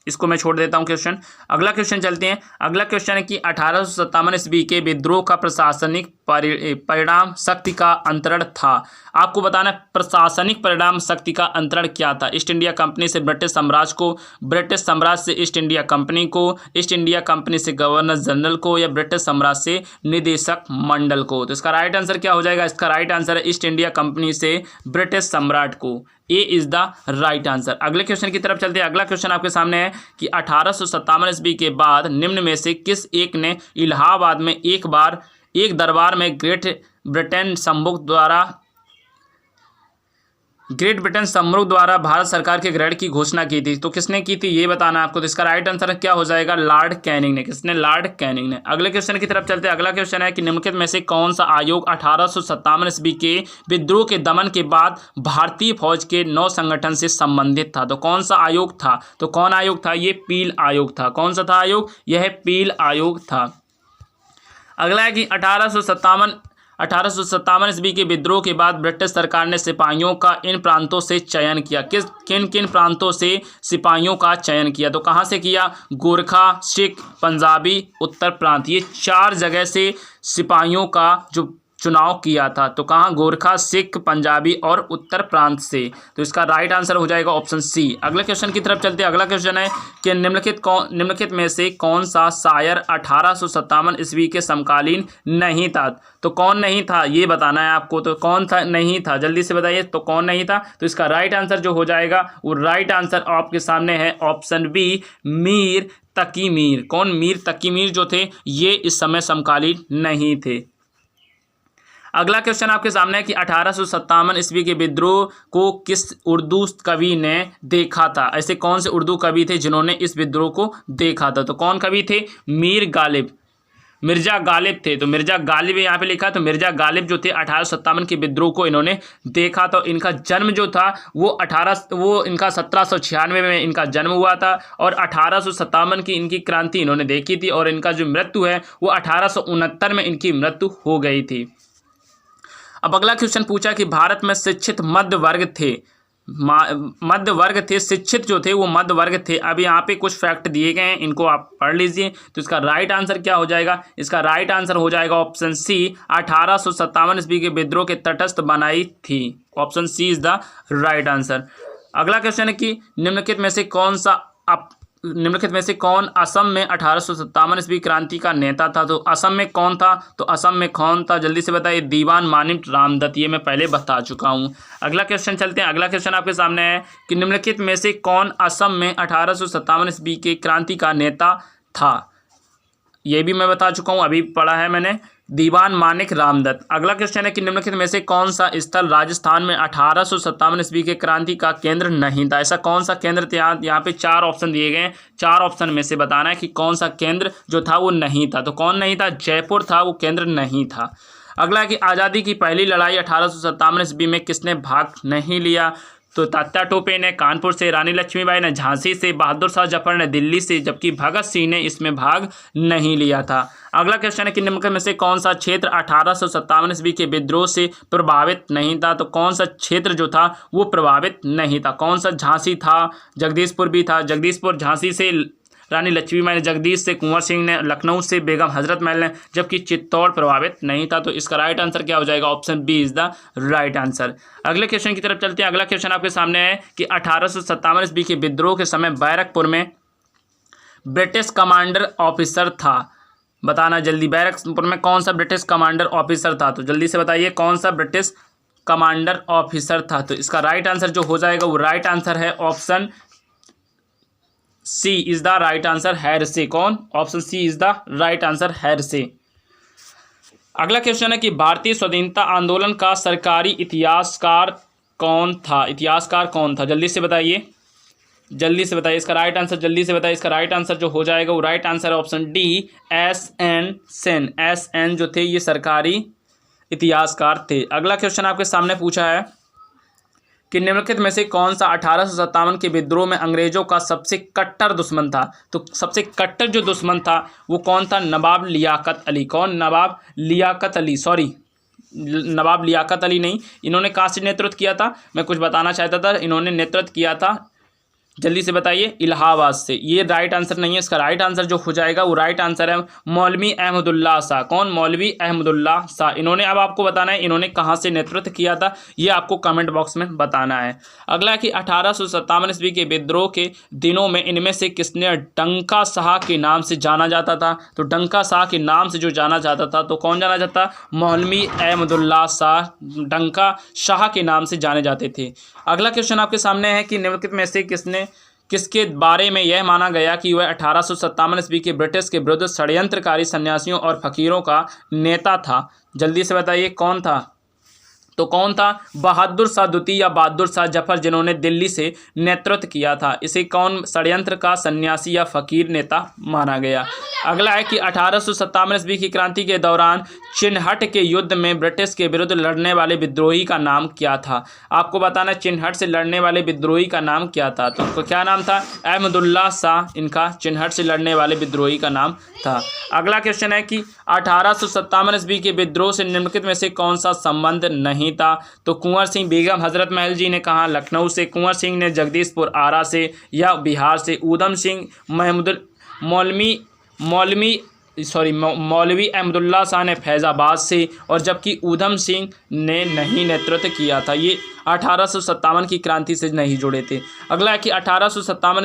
Speaker 1: इसको मैं छोड़ देता हूं क्वेश्चन। अगला क्वेश्चन चलते हैं। अगला क्वेश्चन है कि 1857 ईस्वी के विद्रोह का प्रशासनिक परिणाम शक्ति का अंतरण था। आपको बताना है प्रशासनिक परिणाम शक्ति का अंतरण क्या था। ईस्ट इंडिया कंपनी से ब्रिटिश साम्राज्य को, ब्रिटिश साम्राज्य से ईस्ट इंडिया कंपनी को, ईस्ट इंडिया कंपनी से गवर्नर जनरल को, या ब्रिटिश साम्राज्य से निदेशक मंडल को। तो इसका राइट आंसर क्या हो जाएगा? इसका राइट आंसर है ईस्ट इंडिया कंपनी से ब्रिटिश सम्राट को। ए इज द राइट आंसर। अगले क्वेश्चन की तरफ चलते हैं। अगला क्वेश्चन आपके सामने है कि 1857 ईस्वी के बाद निम्न में से किस एक ने इलाहाबाद में एक दरबार में ग्रेट ब्रिटेन सम्मुख द्वारा भारत सरकार के ग्रहण की घोषणा की थी? तो किसने की थी ये बताना है आपको। तो इसका राइट आंसर क्या हो जाएगा? लॉर्ड कैनिंग ने। किसने? लॉर्ड कैनिंग ने। अगले क्वेश्चन की तरफ चलते हैं। अगला क्वेश्चन है कि निम्नलिखित में से कौन सा आयोग 1857 ईस्वी के विद्रोह के दमन के बाद भारतीय फौज के नौ संगठन से संबंधित था? तो कौन सा आयोग था? तो कौन आयोग था? ये पील आयोग था। कौन सा था आयोग? यह पील आयोग था। अगला है कि 1857 ईस्वी के विद्रोह के बाद ब्रिटिश सरकार ने सिपाहियों का इन प्रांतों से चयन किया। किन किन प्रांतों से सिपाहियों का चयन किया? तो कहाँ से किया? गोरखा, सिख, पंजाबी, उत्तर प्रांत, ये 4 जगह से सिपाहियों का जो चुनाव किया था। तो कहाँ? गोरखा, सिख, पंजाबी और उत्तर प्रांत से। तो इसका राइट आंसर हो जाएगा ऑप्शन सी। अगले क्वेश्चन की तरफ चलते हैं। अगला क्वेश्चन है कि निम्नलिखित में से कौन सा शायर 1857 ईस्वी के समकालीन नहीं था? तो कौन नहीं था ये बताना है आपको। तो कौन था? नहीं था, जल्दी से बताइए। तो कौन नहीं था? तो इसका राइट आंसर जो हो जाएगा वो राइट आंसर आपके सामने है ऑप्शन बी, मीर तकी मीर। कौन? मीर तकी मीर जो थे ये इस समय समकालीन नहीं थे। अगला क्वेश्चन आपके सामने है कि 1857 ईस्वी के विद्रोह को किस उर्दू कवि ने देखा था? ऐसे कौन से उर्दू कवि थे जिन्होंने इस विद्रोह को देखा था? तो कौन कवि थे? मिर्जा गालिब थे। तो मिर्जा गालिब यहाँ पे लिखा। तो मिर्जा गालिब जो थे 1857 के विद्रोह को इन्होंने देखा। तो इनका जन्म जो था वो इनका 1796 में इनका जन्म हुआ था और 1857 की इनकी क्रांति इन्होंने देखी थी और इनका जो मृत्यु है वो 1869 में इनकी मृत्यु हो गई थी। अब अगला क्वेश्चन पूछा कि भारत में शिक्षित मध्य वर्ग थे, शिक्षित जो थे वो मध्य वर्ग थे। अब यहाँ पे कुछ फैक्ट दिए गए हैं, इनको आप पढ़ लीजिए। तो इसका राइट आंसर क्या हो जाएगा? इसका राइट आंसर हो जाएगा ऑप्शन सी, 1857 ईस्वी के विद्रोह के तटस्थ बनाई थी। Option C is the right answer. अगला क्वेश्चन है कि निम्नलिखित में से कौन असम में 1857 ईस्वी क्रांति का नेता था? तो असम में कौन था? तो असम में कौन था जल्दी से बताइए। दीवान मानिक रामदत्त, ये मैं पहले बता चुका हूं। अगला क्वेश्चन चलते हैं। अगला क्वेश्चन आपके सामने है कि निम्नलिखित में से कौन असम में 1857 ईस्वी के क्रांति का नेता था? ये भी मैं बता चुका हूँ, अभी पढ़ा है मैंने, दीवान मानिक रामदत्त। अगला क्वेश्चन है कि निम्नलिखित में से कौन सा स्थल राजस्थान में 1857 ईस्वी के क्रांति का केंद्र नहीं था? ऐसा कौन सा केंद्र था? यहाँ पे 4 ऑप्शन दिए गए हैं, 4 ऑप्शन में से बताना है कि कौन सा केंद्र जो था वो नहीं था। तो कौन नहीं था? जयपुर था, वो केंद्र नहीं था। अगला है कि आज़ादी की पहली लड़ाई 1857 ईस्वी में किसने भाग नहीं लिया? तो तात्या टोपे ने कानपुर से, रानी लक्ष्मीबाई ने झांसी से, बहादुर शाह जफर ने दिल्ली से, जबकि भगत सिंह ने इसमें भाग नहीं लिया था। अगला क्वेश्चन है कि निम्नलिखित में से कौन सा क्षेत्र 1857 ईस्वी के विद्रोह से प्रभावित नहीं था? तो कौन सा क्षेत्र जो था वो प्रभावित नहीं था? कौन सा? झांसी था, जगदीशपुर भी था। जगदीशपुर, झांसी से रानी लक्ष्मीबाई ने, जगदीश से कुंवर सिंह ने, लखनऊ से बेगम हजरत महल ने, जबकि चित्तौड़ प्रभावित नहीं था। तो इसका राइट आंसर क्या हो जाएगा? Option B is the right answer. अगले क्वेश्चन की तरफ चलते हैं। अगला क्वेश्चन आपके सामने है कि 1857 ईस्वी के विद्रोह के समय बैरकपुर में ब्रिटिश कमांडर ऑफिसर था। बताना जल्दी, बैरकपुर में कौन सा ब्रिटिश कमांडर ऑफिसर था? तो जल्दी से बताइए कौन सा ब्रिटिश कमांडर ऑफिसर था। तो इसका राइट आंसर जो हो जाएगा वो राइट आंसर है option C is the right answer, हैरसे। कौन? Option C is the right answer, हैरसे। अगला क्वेश्चन है कि भारतीय स्वाधीनता आंदोलन का सरकारी इतिहासकार कौन था? इतिहासकार कौन था? जल्दी से बताइए, जल्दी से बताइए इसका राइट आंसर, जल्दी से बताइए इसका राइट आंसर जो हो जाएगा वो राइट आंसर है option D, SN. Sen. SN. जो थे ये सरकारी इतिहासकार थे। अगला क्वेश्चन आपके सामने पूछा है कि निम्नलिखित में से कौन सा 1857 के विद्रोह में अंग्रेजों का सबसे कट्टर दुश्मन था? तो सबसे कट्टर जो दुश्मन था वो कौन था? नवाब लियाकत अली। कौन? नवाब लियाकत अली, सॉरी नवाब लियाकत अली नहीं, इन्होंने कहाँ से नेतृत्व किया था? मैं कुछ बताना चाहता था, इन्होंने नेतृत्व किया था, जल्दी से बताइए, इलाहाबाद से। ये राइट आंसर नहीं है, इसका राइट आंसर जो हो जाएगा वो राइट आंसर है मौलवी अहमदुल्ला शाह। कौन? मौलवी अहमदुल्ला शाह। इन्होंने, अब आपको बताना है इन्होंने कहाँ से नेतृत्व किया था, ये आपको कमेंट बॉक्स में बताना है। अगला कि 1857 ईस्वी के विद्रोह के दिनों में इनमें से किसने डंका शाह के नाम से जाना जाता था? तो डंका शाह के नाम से जो जाना जाता था तो कौन जाना जाता? मौलवी अहमदुल्ला शाह, डंका शाह के नाम से जाने जाते थे। अगला क्वेश्चन आपके सामने है कि निम्नलिखित में से किसके बारे में यह माना गया कि वह 1857 ईस्वी के ब्रिटिश के विरुद्ध षड्यंत्रकारी सन्यासियों और फकीरों का नेता था? जल्दी से बताइए कौन था? तो कौन था? बहादुर शाह द्वितीय या बहादुर शाह जफर, जिन्होंने दिल्ली से नेतृत्व किया था। इसे कौन षड्यंत्र का सन्यासी या फकीर नेता माना गया? अगला है कि 1857 ईस्वी की क्रांति के दौरान चिन्हट के युद्ध में ब्रिटिश के विरुद्ध लड़ने वाले विद्रोही का नाम क्या था? आपको बताना चिन्हट से लड़ने वाले विद्रोही का नाम क्या था? तो क्या नाम था? अहमदुल्ला शाह, इनका चिन्हट से लड़ने वाले विद्रोही का नाम था। अगला क्वेश्चन है कि 1857 ईस्वी के विद्रोह से निम्नलिखित में से कौन सा संबंध नहीं था? तो कुंवर सिंह बेगम हजरत महल जी ने कहा लखनऊ से, कुंवर सिंह ने जगदीशपुर आरा से या बिहार से, ऊधम सिंह मौलवी अहमदुल्ला शाह ने फैज़ाबाद से, और जबकि ऊधम सिंह ने नहीं नेतृत्व किया था। ये 1857 की क्रांति से नहीं जुड़े थे। अगला है कि 1857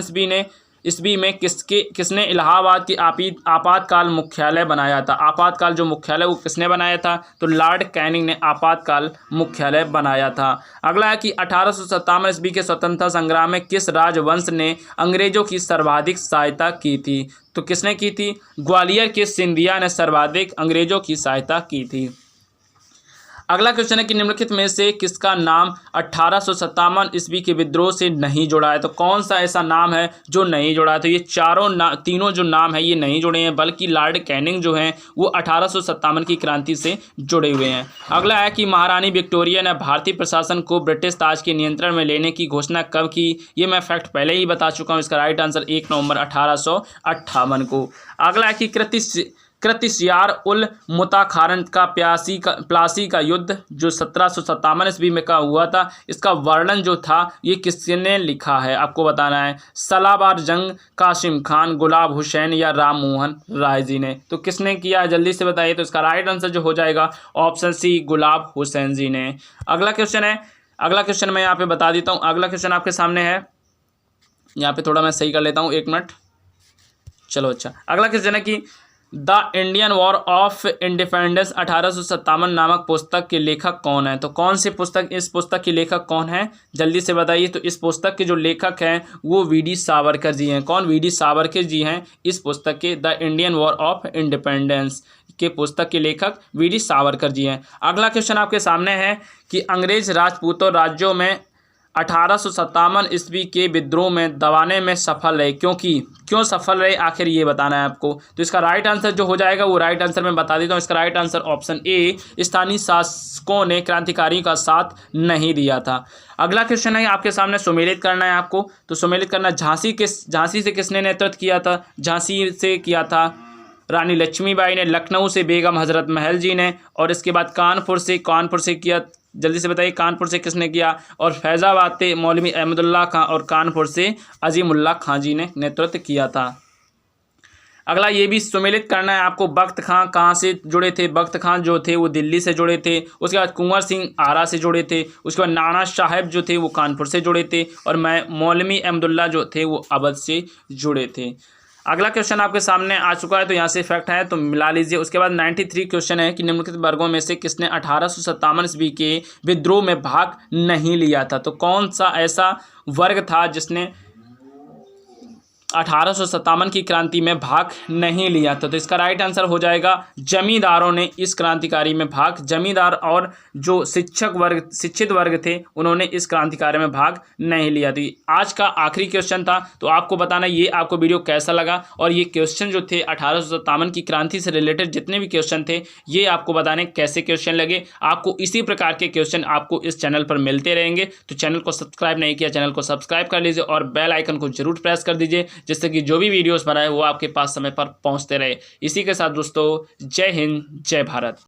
Speaker 1: ईस्वी में किसने इलाहाबाद की आपातकाल मुख्यालय बनाया था? आपातकाल जो मुख्यालय वो किसने बनाया था? तो लॉर्ड कैनिंग ने आपातकाल मुख्यालय बनाया था। अगला है कि 1857 ईस्वी के स्वतंत्रता संग्राम में किस राजवंश ने अंग्रेजों की सर्वाधिक सहायता की थी? तो किसने की थी? ग्वालियर के सिंधिया ने सर्वाधिक अंग्रेजों की सहायता की थी। अगला क्वेश्चन है कि निम्नलिखित में से किसका नाम 1857 ईस्वी के विद्रोह से नहीं जुड़ा है? तो कौन सा ऐसा नाम है जो नहीं जुड़ा है? तो ये तीनों जो नाम है ये नहीं जुड़े हैं, बल्कि लॉर्ड कैनिंग जो हैं वो 1857 की क्रांति से जुड़े हुए हैं। अगला है कि महारानी विक्टोरिया ने भारतीय प्रशासन को ब्रिटिश ताज के नियंत्रण में लेने की घोषणा कब की? ये मैं फैक्ट पहले ही बता चुका हूँ, इसका राइट आंसर 1 नवंबर 1858 को। अगला है कि कृतिशयार उल मुताखारन का प्लासी का युद्ध जो 1757 ईस्वी में का हुआ था, इसका वर्णन जो था ये किसने लिखा है? आपको बताना है। सलाबार जंग कासिम खान, गुलाब हुसैन या राम मोहन राय जी ने? तो किसने किया है? जल्दी से बताइए। तो इसका राइट आंसर जो हो जाएगा ऑप्शन सी, गुलाब हुसैन जी ने। अगला क्वेश्चन मैं यहाँ पे बता देता हूँ। अगला क्वेश्चन आपके सामने है, यहाँ पे थोड़ा मैं सही कर लेता हूँ, 1 मिनट। चलो अच्छा, अगला क्वेश्चन है कि the Indian war of independence 1857 नामक पुस्तक के लेखक कौन है? तो कौन सी पुस्तक, इस पुस्तक के लेखक कौन है? जल्दी से बताइए। तो इस पुस्तक के जो लेखक हैं वो वी.डी. सावरकर जी हैं। कौन? वी.डी. सावरकर जी हैं इस पुस्तक के the Indian war of independence के पुस्तक के लेखक वी.डी. सावरकर जी हैं। अगला क्वेश्चन आपके सामने है कि अंग्रेज राजपूतों राज्यों में 1857 ईस्वी के विद्रोह में दबाने में सफल रहे, क्यों सफल रहे आखिर, ये बताना है आपको। तो इसका राइट आंसर जो हो जाएगा वो राइट आंसर मैं बता देता हूँ। इसका राइट आंसर ऑप्शन ए, स्थानीय शासकों ने क्रांतिकारियों का साथ नहीं दिया था। अगला क्वेश्चन है आपके सामने, सुमेलित करना है आपको। तो सुमेलित करना, झांसी से किसने नेतृत्व किया था? झांसी से किया था रानी लक्ष्मीबाई ने, लखनऊ से बेगम हजरत महल जी ने, और इसके बाद कानपुर से किया, जल्दी से बताइए कानपुर से किसने किया? और फैज़ाबाद से मौलवी अहमदुल्ला खां, और कानपुर से अजीमुल्ला खां जी ने नेतृत्व किया था। अगला ये भी सुमेलित करना है आपको, बख्त खां कहाँ से जुड़े थे? बख्त खां जो थे वो दिल्ली से जुड़े थे। उसके बाद कुंवर सिंह आरा से जुड़े थे। उसके बाद नाना साहेब जो थे वो कानपुर से जुड़े थे, और मौलवी अहमदुल्ला जो थे वो अवध से जुड़े थे। अगला क्वेश्चन आपके सामने आ चुका है, तो यहाँ से फैक्ट है तो मिला लीजिए। उसके बाद 93 क्वेश्चन है कि निम्नलिखित वर्गों में से किसने 1857 ईस्वी के विद्रोह में भाग नहीं लिया था? तो कौन सा ऐसा वर्ग था जिसने 1857 की क्रांति में भाग नहीं लिया था। तो इसका राइट आंसर हो जाएगा जमींदारों ने इस क्रांतिकारी में भाग, जमींदार और जो शिक्षित वर्ग थे उन्होंने इस क्रांतिकारी में भाग नहीं लिया। तो आज का आखिरी क्वेश्चन था, तो आपको बताना ये आपको वीडियो कैसा लगा, और ये क्वेश्चन जो थे 1857 की क्रांति से रिलेटेड जितने भी क्वेश्चन थे ये आपको बताने कैसे क्वेश्चन लगे। आपको इसी प्रकार के क्वेश्चन आपको इस चैनल पर मिलते रहेंगे। तो चैनल को सब्सक्राइब नहीं किया, चैनल को सब्सक्राइब कर लीजिए और बेल आइकन को जरूर प्रेस कर दीजिए, जिससे कि जो भी वीडियोस बनाए वो आपके पास समय पर पहुंचते रहे। इसी के साथ दोस्तों, जय हिंद, जय भारत।